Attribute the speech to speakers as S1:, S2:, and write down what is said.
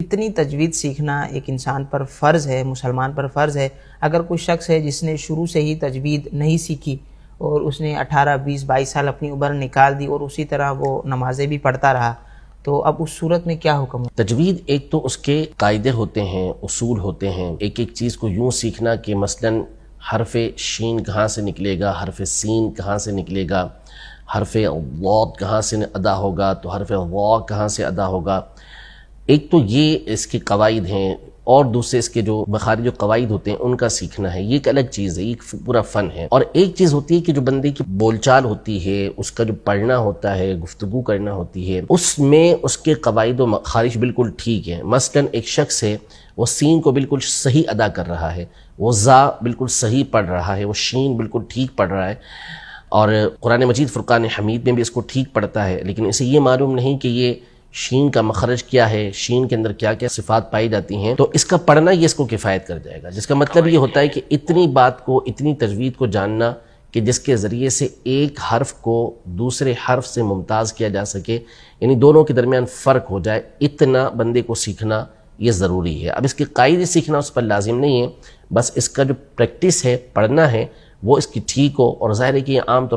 S1: اتنی تجوید سیکھنا ایک انسان پر فرض ہے، مسلمان پر فرض ہے۔ اگر کوئی شخص ہے جس نے شروع سے ہی تجوید نہیں سیکھی اور اس نے 18، 20، 22 سال اپنی عمر نکال دی اور اسی طرح وہ نمازیں بھی پڑھتا رہا، تو اب اس صورت میں کیا حکم ہے؟
S2: تجوید ایک تو اس کے قاعدے ہوتے ہیں، اصول ہوتے ہیں، ایک ایک چیز کو یوں سیکھنا کہ مثلاً حرف شین کہاں سے نکلے گا، حرف سین کہاں سے نکلے گا، حرف ضاد کہاں سے ادا ہوگا، تو حرف وا کہاں سے ادا ہوگا۔ ایک تو یہ اس کے قواعد ہیں، اور دوسرے اس کے جو مخارج جو قواعد ہوتے ہیں ان کا سیکھنا ہے، یہ ایک الگ چیز ہے، ایک پورا فن ہے۔ اور ایک چیز ہوتی ہے کہ جو بندے کی بول چال ہوتی ہے، اس کا جو پڑھنا ہوتا ہے، گفتگو کرنا ہوتی ہے، اس میں اس کے قواعد و مخارج بالکل ٹھیک ہیں۔ مثلاً ایک شخص ہے، وہ سین کو بالکل صحیح ادا کر رہا ہے، وہ زا بالکل صحیح پڑھ رہا ہے، وہ شین بالکل ٹھیک پڑھ رہا ہے، اور قرآن مجید فرقان حمید میں بھی اس کو ٹھیک پڑھتا ہے، لیکن اسے یہ معلوم نہیں کہ یہ شین کا مخرج کیا ہے، شین کے اندر کیا کیا صفات پائی جاتی ہیں، تو اس کا پڑھنا یہ اس کو کفایت کر جائے گا، جس کا مطلب یہ ہوتا ہے کہ اتنی بات کو، اتنی تجوید کو جاننا کہ جس کے ذریعے سے ایک حرف کو دوسرے حرف سے ممتاز کیا جا سکے، یعنی دونوں کے درمیان فرق ہو جائے، اتنا بندے کو سیکھنا یہ ضروری ہے۔ اب اس کے قاعدے سیکھنا اس پر لازم نہیں ہے، بس اس کا جو پریکٹس ہے، پڑھنا ہے، وہ اس کی ٹھیک ہو، اور ظاہر ہے کہ یہ عام طور